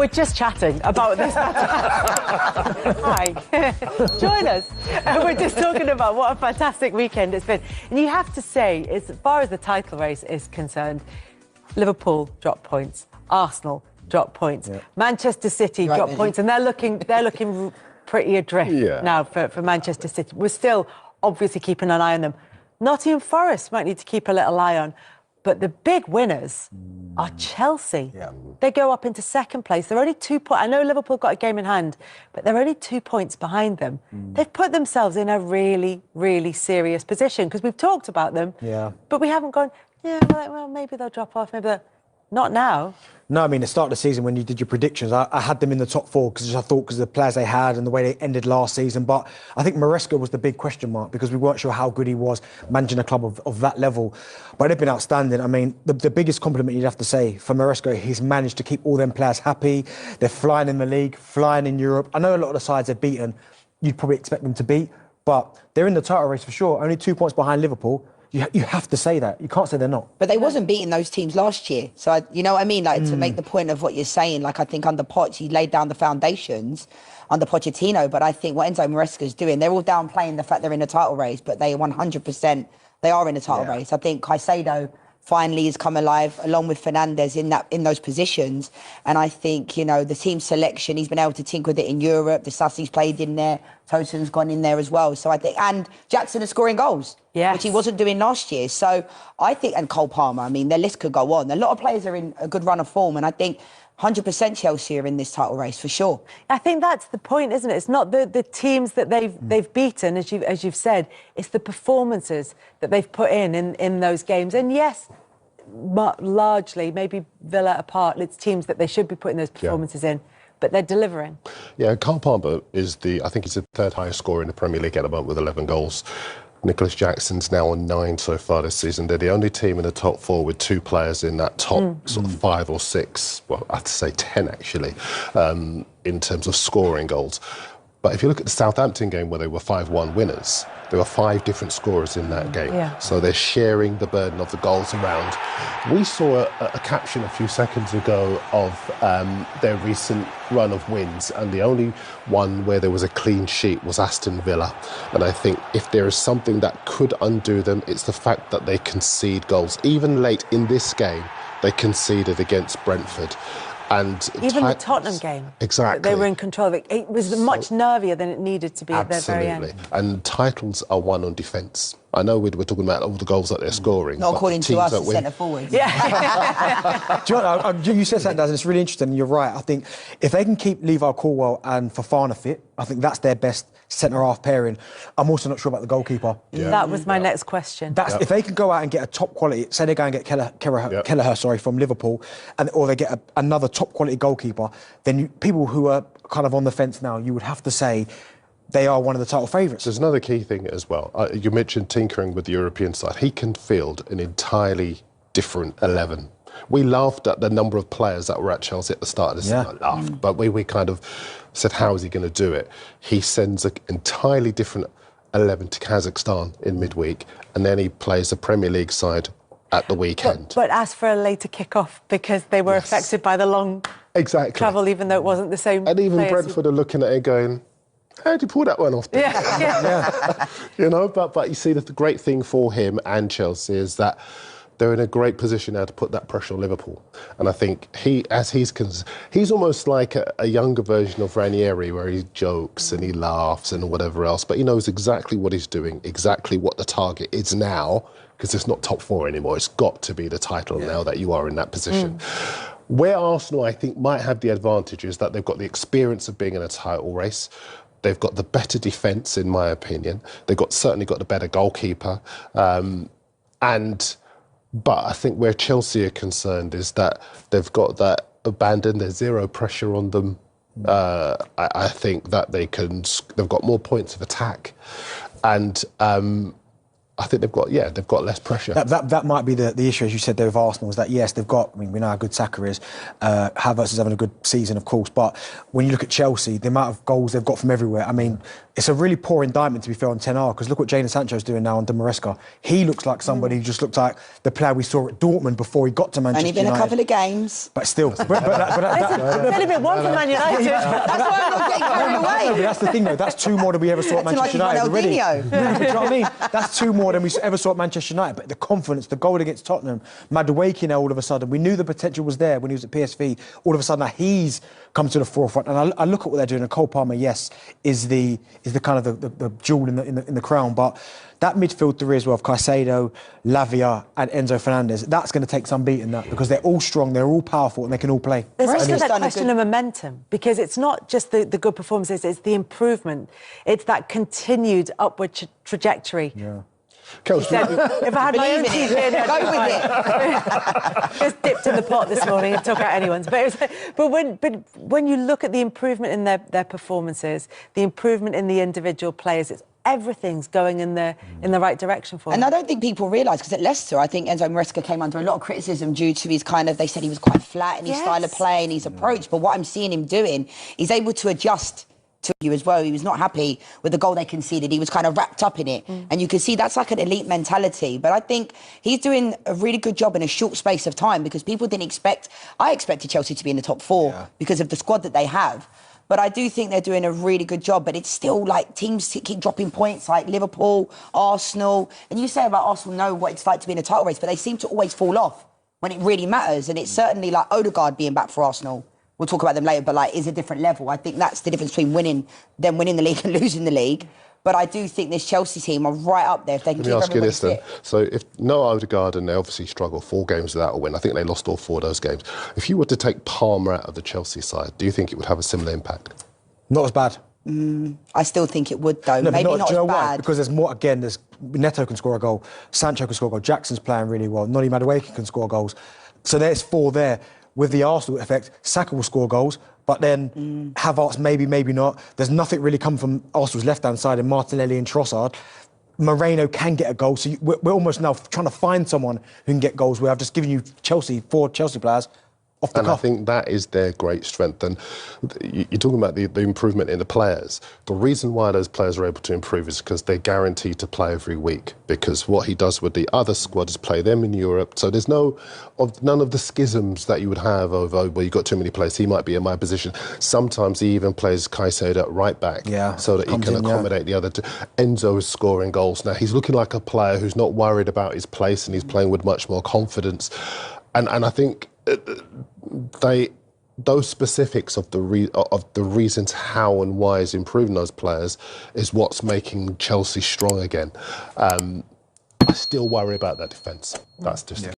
We're just chatting about this. Hi. Join us. We're just talking about what a fantastic weekend it's been. And you have to say, as far as the title race is concerned, Liverpool dropped points, Arsenal dropped points, Manchester City dropped points, and they're looking pretty adrift now for Manchester City. We're still obviously keeping an eye on them. Nottingham Forest might need to keep a little eye on. But the big winners are Chelsea. Yeah. They go up into second place. They're only 2 points. I know Liverpool got a game in hand, but they're only 2 points behind them. They've put themselves in a really, really serious position because we've talked about them, but we haven't gone, well, maybe they'll drop off, maybe they'll... Not now. No, I mean, the start of the season when you did your predictions, I had them in the top four because I thought because of the players they had and the way they ended last season. But I think Maresca was the big question mark because we weren't sure how good he was managing a club of that level. But they've been outstanding. I mean, the biggest compliment you'd have to say for Maresca, he's managed to keep all them players happy. They're flying in the league, flying in Europe. I know a lot of the sides they've beaten, you'd probably expect them to beat, but they're in the title race for sure. Only 2 points behind Liverpool. You have to say that. You can't say they're not. But they wasn't beating those teams last year. So, you know what I mean? Like, to make the point of what you're saying, like, I think under Poch, he laid down the foundations under Pochettino. But I think what Enzo Maresca's doing, they're all downplaying the fact they're in a title race, but they 100%, they are in a title race. I think Caicedo finally has come alive, along with Fernandes in those positions. And I think, you know, the team selection, he's been able to tinker with it in Europe. The Sassi's played in there. Tosun's gone in there as well. So I think, and Jackson is scoring goals, which he wasn't doing last year. So I think, and Cole Palmer, I mean, their list could go on. A lot of players are in a good run of form. And I think 100% Chelsea are in this title race for sure. I think that's the point, isn't it? It's not the teams that they've beaten, as you've said. It's the performances that they've put in those games. And yes, largely, maybe Villa apart, it's teams that they should be putting those performances in, but they're delivering. Yeah, Cole Palmer is I think he's the third highest scorer in the Premier League at the moment with 11 goals. Nicholas Jackson's now on 9 so far this season. They're the only team in the top 4 with 2 players in that top sort of 5 or 6, well, I'd say 10 actually, in terms of scoring goals. But if you look at the Southampton game where they were 5-1 winners, there were 5 different scorers in that game. So they're sharing the burden of the goals around. We saw a caption a few seconds ago of their recent run of wins, and the only one where there was a clean sheet was Aston Villa. And I think if there is something that could undo them, it's the fact that they concede goals. Even late in this game, they conceded against Brentford. And even the Tottenham game, they were in control of it. It was much nervier than it needed to be at the very end. And titles are won on defence. I know we're talking about all the goals that they're scoring. Not according to us, as centre forwards. Yeah. Do you know what, you said that, Daz, and it's really interesting. And you're right. I think if they can keep Levi Colwill and Fofana fit, I think that's their best centre-half pairing. I'm also not sure about the goalkeeper. That was my next question. If they can go out and get a top quality, say they go and get Kelleher from Liverpool, or they get another top quality goalkeeper, then people who are kind of on the fence now, you would have to say they are one of the title favourites. There's another key thing as well. You mentioned tinkering with the European side. He can field an entirely different 11. We laughed at the number of players that were at Chelsea at the start of the season. But we kind of said, how is he going to do it? He sends an entirely different 11 to Kazakhstan in midweek, and then he plays the Premier League side at the weekend. But asked for a later kick-off because they were affected by the long travel, even though it wasn't the same. And even Brentford are looking at it going, how'd you pull that one off? You know, but you see, the great thing for him and Chelsea is that they're in a great position now to put that pressure on Liverpool. And I think he's almost like a younger version of Ranieri, where he jokes and he laughs and whatever else, but he knows exactly what he's doing, exactly what the target is now, because it's not top 4 anymore. It's got to be the title now that you are in that position. Where Arsenal, I think, might have the advantage is that they've got the experience of being in a title race. They've got the better defence, in my opinion. They've certainly got the better goalkeeper. But I think where Chelsea are concerned is that they've got that abandon. There's zero pressure on them. I think that they've got more points of attack. And I think they've got less pressure. That might be the issue, as you said there with Arsenal, is that yes, they've got, I mean, we know how good Saka is. Havertz is having a good season, of course, but when you look at Chelsea, the amount of goals they've got from everywhere, I mean, it's a really poor indictment, to be fair, on Ten Hag, because look what Jadon Sancho's doing now under Maresca. He looks like somebody who just looked like the player we saw at Dortmund before he got to Manchester Only been United. a couple of games. But still. It's only been one for Man United. That's why I'm not getting carried away. No, but that's the thing, though. That's two more than we ever saw at Manchester United already. Do you know what I mean? That's two more than we ever saw at Manchester United. But the confidence, the goal against Tottenham, Madueke now all of a sudden, we knew the potential was there when he was at PSV. All of a sudden, now he's come to the forefront. And I look at what they're doing. And Cole Palmer, yes, is the kind of the jewel in the crown. But that midfield three as well of Caicedo, Lavia, and Enzo Fernandez, that's going to take some beating, that, because they're all strong, they're all powerful, and they can all play. There's also that question of momentum, because it's not just the good performances, it's the improvement. It's that continued upward trajectory. Yeah. If I had my own teeth in, go with it. Just dipped in the pot this morning and took out anyone's. But when you look at the improvement in their performances, the improvement in the individual players, everything's going in the right direction for them. And I don't think people realise, because at Leicester, I think Enzo Maresca came under a lot of criticism due to his they said he was quite flat in his style of play and his approach. But what I'm seeing him doing, he's able to adjust to you as well. He was not happy with the goal they conceded. He was kind of wrapped up in it. And you can see that's like an elite mentality. But I think he's doing a really good job in a short space of time, because people didn't expect... I expected Chelsea to be in the top four because of the squad that they have. But I do think they're doing a really good job. But it's still like teams keep dropping points, like Liverpool, Arsenal. And you say about Arsenal know what it's like to be in a title race, but they seem to always fall off when it really matters. And it's certainly like Odegaard being back for Arsenal. We'll talk about them later, but like, is a different level. I think that's the difference between winning the league and losing the league. But I do think this Chelsea team are right up there if they can keep everybody fit. Let me ask you this then. So if no Odegaard, and they obviously struggle 4 games without a win, I think they lost all 4 of those games. If you were to take Palmer out of the Chelsea side, do you think it would have a similar impact? Not as bad. I still think it would, though. No, Maybe not do you know as why? bad. Because there's more, again, Neto can score a goal, Sancho can score a goal, Jackson's playing really well, Noni Madueke can score goals. So there's 4 there. With the Arsenal effect, Saka will score goals, but then Havertz, maybe not. There's nothing really come from Arsenal's left-hand side in Martinelli and Trossard. Moreno can get a goal, so we're almost now trying to find someone who can get goals, where I've just given you 4 Chelsea players off the cuff. I think that is their great strength. And you're talking about the improvement in the players. The reason why those players are able to improve is because they're guaranteed to play every week. Because what he does with the other squad is play them in Europe. So there's none of the schisms that you would have over, well, you've got too many players, he might be in my position. Sometimes he even plays Caicedo at right back, so that he can accommodate the other two. Enzo is scoring goals. Now, he's looking like a player who's not worried about his place, and he's playing with much more confidence. And I think those specifics of the reasons how and why he's improving those players is what's making Chelsea strong again. I still worry about that defence. That's just